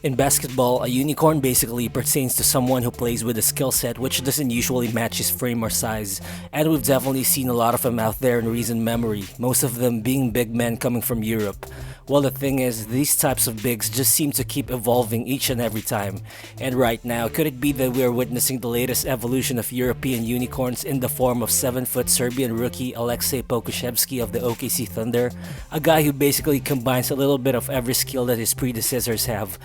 In basketball, a unicorn basically pertains to someone who plays with a skill set which doesn't usually match his frame or size, and we've definitely seen a lot of them out there in recent memory, most of them being big men coming from Europe. Well, the thing is, these types of bigs just seem to keep evolving each and every time. And right now, could it be that we are witnessing the latest evolution of European unicorns in the form of 7-foot Serbian rookie Aleksej Pokusevski of the OKC Thunder, a guy who basically combines a little bit of every skill that his predecessors have.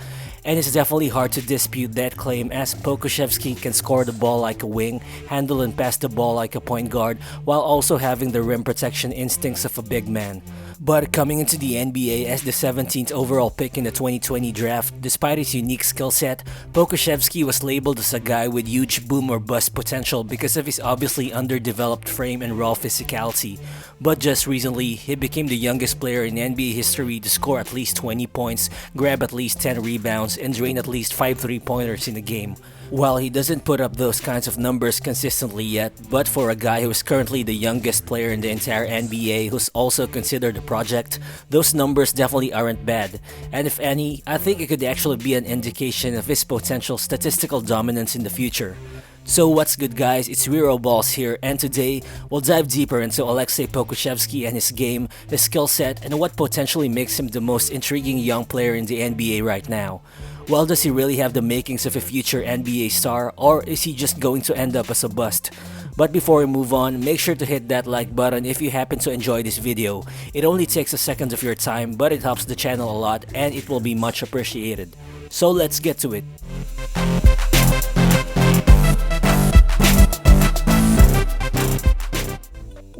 And it's definitely hard to dispute that claim, as Pokusevski can score the ball like a wing, handle and pass the ball like a point guard, while also having the rim protection instincts of a big man. But coming into the NBA as the 17th overall pick in the 2020 draft, despite his unique skill set, Pokusevski was labeled as a guy with huge boom or bust potential because of his obviously underdeveloped frame and raw physicality. But just recently, he became the youngest player in NBA history to score at least 20 points, grab at least 10 rebounds, and drain at least 5 3-pointers in a game. While he doesn't put up those kinds of numbers consistently yet, but for a guy who is currently the youngest player in the entire NBA who's also considered a project, those numbers definitely aren't bad. And if any, I think it could actually be an indication of his potential statistical dominance in the future. So what's good guys, it's Rero Balls here, and today we'll dive deeper into Aleksej Pokusevski and his game, his skill set, and what potentially makes him the most intriguing young player in the NBA right now. Well, does he really have the makings of a future NBA star, or is he just going to end up as a bust? But before we move on, make sure to hit that like button if you happen to enjoy this video. It only takes a second of your time, but it helps the channel a lot and it will be much appreciated. So let's get to it.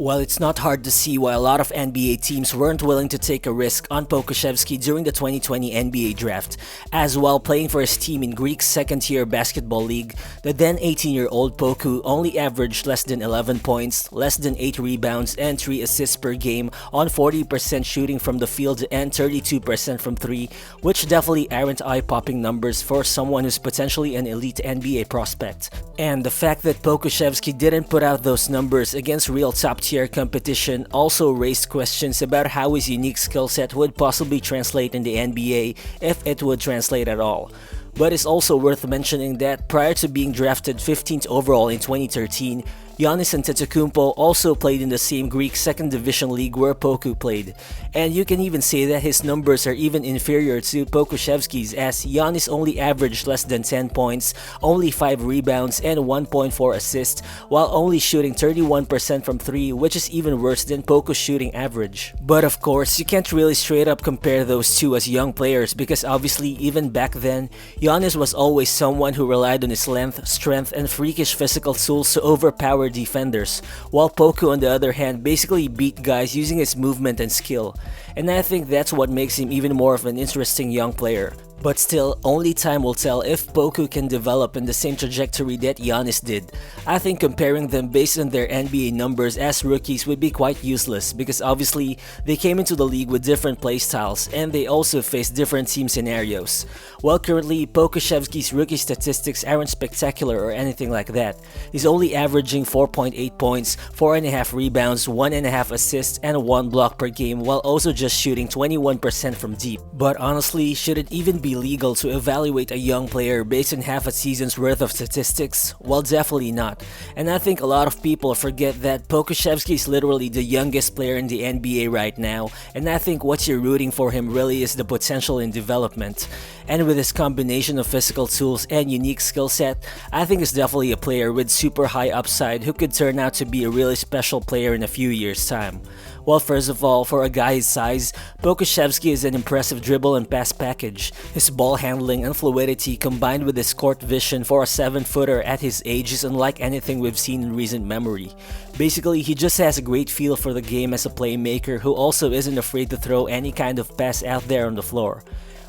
Well, it's not hard to see why a lot of NBA teams weren't willing to take a risk on Pokusevski during the 2020 NBA draft, as while playing for his team in Greece's second-tier basketball league, the then 18-year-old Poku only averaged less than 11 points, less than 8 rebounds, and 3 assists per game on 40% shooting from the field and 32% from 3, which definitely aren't eye-popping numbers for someone who's potentially an elite NBA prospect. And the fact that Pokusevski didn't put out those numbers against real top-tier competition also raised questions about how his unique skill set would possibly translate in the NBA, if it would translate at all. But it's also worth mentioning that prior to being drafted 15th overall in 2013, Giannis Antetokounmpo also played in the same Greek second division league where Poku played, and you can even say that his numbers are even inferior to Pokusevski's, as Giannis only averaged less than 10 points, only 5 rebounds, and 1.4 assists, while only shooting 31% from 3, which is even worse than Poku's shooting average. But of course, you can't really straight up compare those two as young players because obviously even back then, Giannis was always someone who relied on his length, strength, and freakish physical tools to overpower defenders, while Poku on the other hand basically beat guys using his movement and skill. And I think that's what makes him even more of an interesting young player. But still, only time will tell if Poku can develop in the same trajectory that Giannis did. I think comparing them based on their NBA numbers as rookies would be quite useless because obviously they came into the league with different playstyles and they also faced different team scenarios. While currently, Pokusevski's rookie statistics aren't spectacular or anything like that. He's only averaging 4.8 points, 4.5 rebounds, 1.5 assists, and 1 block per game while also just shooting 21% from deep. But honestly, should it even be legal to evaluate a young player based on half a season's worth of statistics? Well, definitely not. And I think a lot of people forget that Pokusevski is literally the youngest player in the NBA right now, and I think what you're rooting for him really is the potential in development. And with his combination of physical tools and unique skill set, I think he's definitely a player with super high upside who could turn out to be a really special player in a few years' time. Well, first of all, for a guy his size, Pokusevski is an impressive dribble and pass package. His ball handling and fluidity combined with his court vision for a 7-footer at his age is unlike anything we've seen in recent memory. Basically, he just has a great feel for the game as a playmaker who also isn't afraid to throw any kind of pass out there on the floor.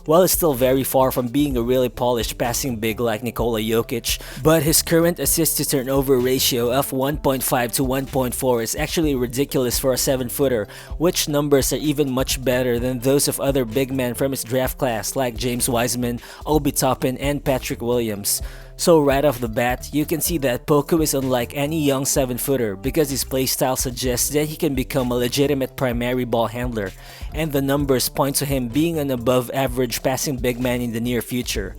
Well, he's still very far from being a really polished passing big like Nikola Jokic, but his current assist to turnover ratio of 1.5 to 1.4 is actually ridiculous for a 7-footer, which numbers are even much better than those of other big men from his draft class like James Wiseman, Obi Toppin, and Patrick Williams. So right off the bat, you can see that Poku is unlike any young 7-footer because his playstyle suggests that he can become a legitimate primary ball handler, and the numbers point to him being an above average passing big man in the near future.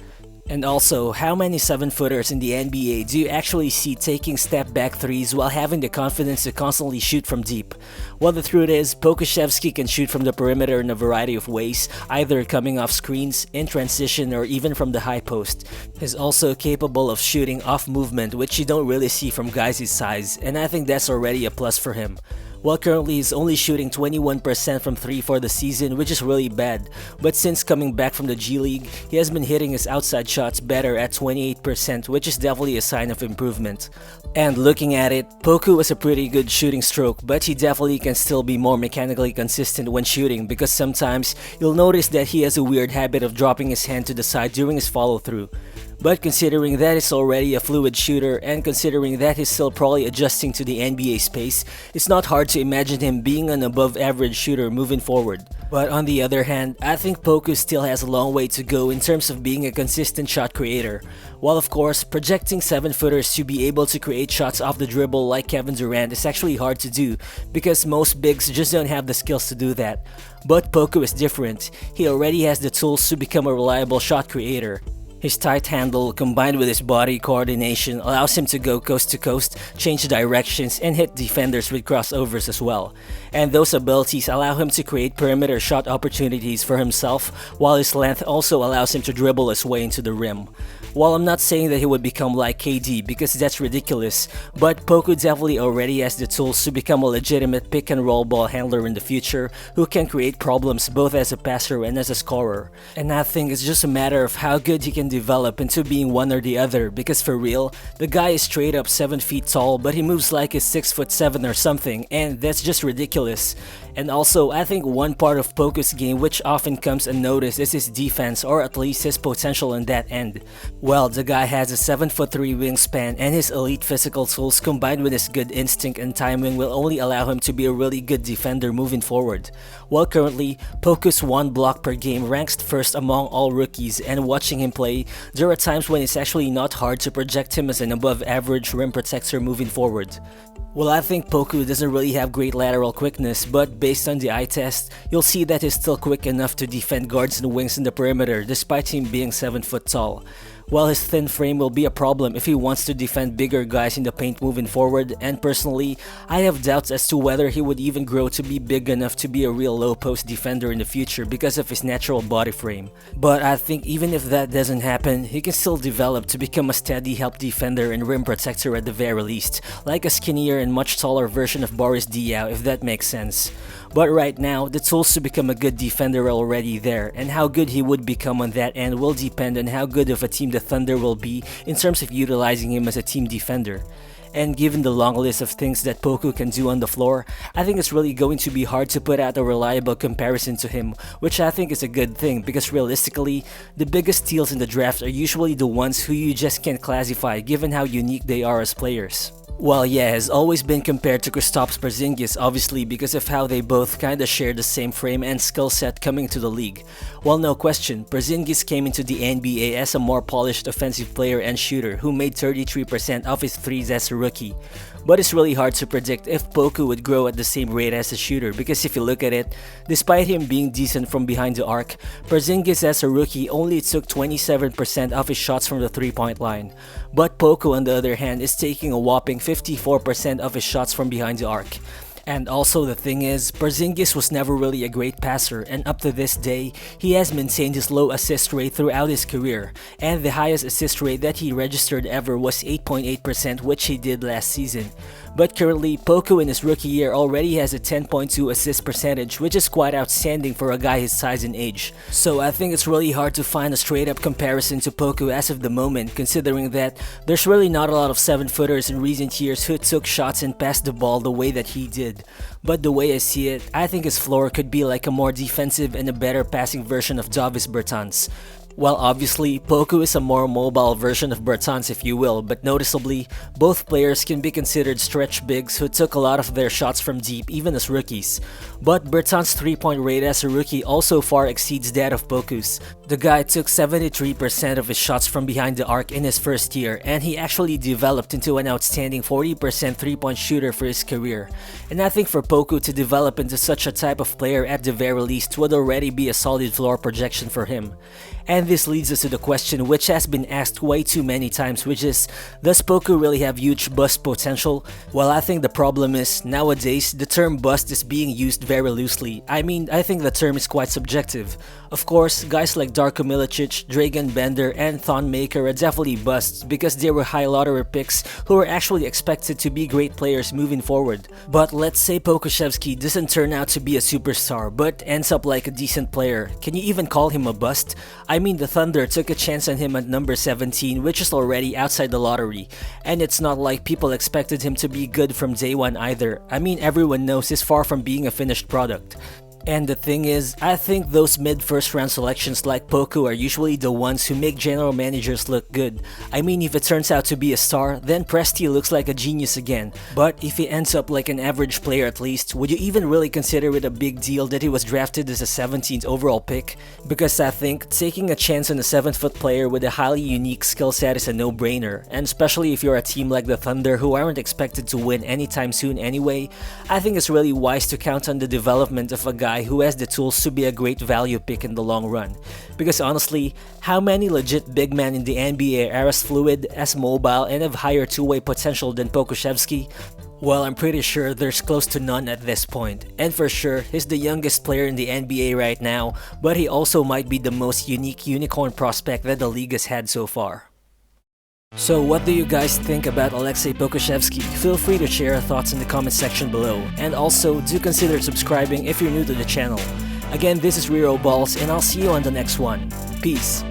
And also, how many 7-footers in the NBA do you actually see taking step-back threes while having the confidence to constantly shoot from deep? Well, the truth is, Pokusevski can shoot from the perimeter in a variety of ways, either coming off screens, in transition, or even from the high post. He's also capable of shooting off movement, which you don't really see from guys his size, and I think that's already a plus for him. Well, currently he's only shooting 21% from 3 for the season, which is really bad. But since coming back from the G League, he has been hitting his outside shots better at 28%, which is definitely a sign of improvement. And looking at it, Poku has a pretty good shooting stroke, but he definitely can still be more mechanically consistent when shooting because sometimes you'll notice that he has a weird habit of dropping his hand to the side during his follow-through. But considering that he's already a fluid shooter and considering that he's still probably adjusting to the NBA space, it's not hard to imagine him being an above average shooter moving forward. But on the other hand, I think Poku still has a long way to go in terms of being a consistent shot creator. While of course, projecting 7-footers to be able to create shots off the dribble like Kevin Durant is actually hard to do because most bigs just don't have the skills to do that. But Poku is different. He already has the tools to become a reliable shot creator. His tight handle combined with his body coordination allows him to go coast to coast, change directions, and hit defenders with crossovers as well. And those abilities allow him to create perimeter shot opportunities for himself, while his length also allows him to dribble his way into the rim. While I'm not saying that he would become like KD because that's ridiculous, but Poku definitely already has the tools to become a legitimate pick and roll ball handler in the future who can create problems both as a passer and as a scorer. And I think it's just a matter of how good he can develop into being one or the other because for real, the guy is straight up 7 feet tall but he moves like he's 6'7" or something, and that's just ridiculous. And also, I think one part of Poku's game which often comes unnoticed is his defense, or at least his potential in that end. Well, the guy has a 7'3" wingspan and his elite physical tools combined with his good instinct and timing will only allow him to be a really good defender moving forward. While currently, Poku's 1 block per game ranks first among all rookies, and watching him play, there are times when it's actually not hard to project him as an above average rim protector moving forward. Well, I think Poku doesn't really have great lateral quickness, but based on the eye test, you'll see that he's still quick enough to defend guards and wings in the perimeter despite him being 7 foot tall. While his thin frame will be a problem if he wants to defend bigger guys in the paint moving forward, and personally, I have doubts as to whether he would even grow to be big enough to be a real low post defender in the future because of his natural body frame. But I think even if that doesn't happen, he can still develop to become a steady help defender and rim protector at the very least, like a skinnier and much taller version of Boris Diaw, if that makes sense. But right now, the tools to become a good defender are already there, and how good he would become on that end will depend on how good of a team the Thunder will be in terms of utilizing him as a team defender. And given the long list of things that Poku can do on the floor, I think it's really going to be hard to put out a reliable comparison to him, which I think is a good thing because realistically, the biggest steals in the draft are usually the ones who you just can't classify given how unique they are as players. Well, yeah, has always been compared to Kristaps Porzingis obviously because of how they both kinda share the same frame and skill set coming to the league. Well, no question, Porzingis came into the NBA as a more polished offensive player and shooter who made 33% of his threes as a rookie. But it's really hard to predict if Poku would grow at the same rate as a shooter because if you look at it, despite him being decent from behind the arc, Porzingis as a rookie only took 27% of his shots from the 3-point line. But Poku on the other hand is taking a whopping 54% of his shots from behind the arc. And also the thing is, Porzingis was never really a great passer, and up to this day, he has maintained his low assist rate throughout his career, and the highest assist rate that he registered ever was 8.8%, which he did last season. But currently, Poku in his rookie year already has a 10.2 assist percentage, which is quite outstanding for a guy his size and age. So I think it's really hard to find a straight up comparison to Poku as of the moment, considering that there's really not a lot of 7-footers in recent years who took shots and passed the ball the way that he did. But the way I see it, I think his floor could be like a more defensive and a better passing version of Davis Bertans. Well, obviously, Poku is a more mobile version of Bertans if you will, but noticeably, both players can be considered stretch bigs who took a lot of their shots from deep even as rookies. But Bertans' 3-point rate as a rookie also far exceeds that of Poku's. The guy took 73% of his shots from behind the arc in his first year, and he actually developed into an outstanding 40% three-point shooter for his career. And I think for Poku to develop into such a type of player at the very least would already be a solid floor projection for him. And this leads us to the question which has been asked way too many times, which is, does Poku really have huge bust potential? Well, I think the problem is, nowadays, the term bust is being used very loosely. I mean, I think the term is quite subjective. Of course, guys like Darko Milicic, Dragan Bender, and Thon Maker are definitely busts because they were high lottery picks who were actually expected to be great players moving forward. But let's say Pokusevski doesn't turn out to be a superstar, but ends up like a decent player. Can you even call him a bust? I mean, the Thunder took a chance on him at number 17, which is already outside the lottery. And it's not like people expected him to be good from day one either. I mean, everyone knows he's far from being a finished product. And the thing is, I think those mid-first round selections like Poku are usually the ones who make general managers look good. I mean, if it turns out to be a star, then Presti looks like a genius again. But if he ends up like an average player at least, would you even really consider it a big deal that he was drafted as a 17th overall pick? Because I think taking a chance on a 7-foot player with a highly unique skill set is a no-brainer, and especially if you're a team like the Thunder who aren't expected to win anytime soon anyway, I think it's really wise to count on the development of a guy who has the tools to be a great value pick in the long run. Because honestly, how many legit big men in the NBA are as fluid, as mobile, and have higher two-way potential than Pokusevski? Well, I'm pretty sure there's close to none at this point. And for sure, he's the youngest player in the NBA right now, but he also might be the most unique unicorn prospect that the league has had so far. So what do you guys think about Aleksej Pokusevski? Feel free to share your thoughts in the comment section below. And also, do consider subscribing if you're new to the channel. Again, this is Rero Balls, and I'll see you on the next one. Peace.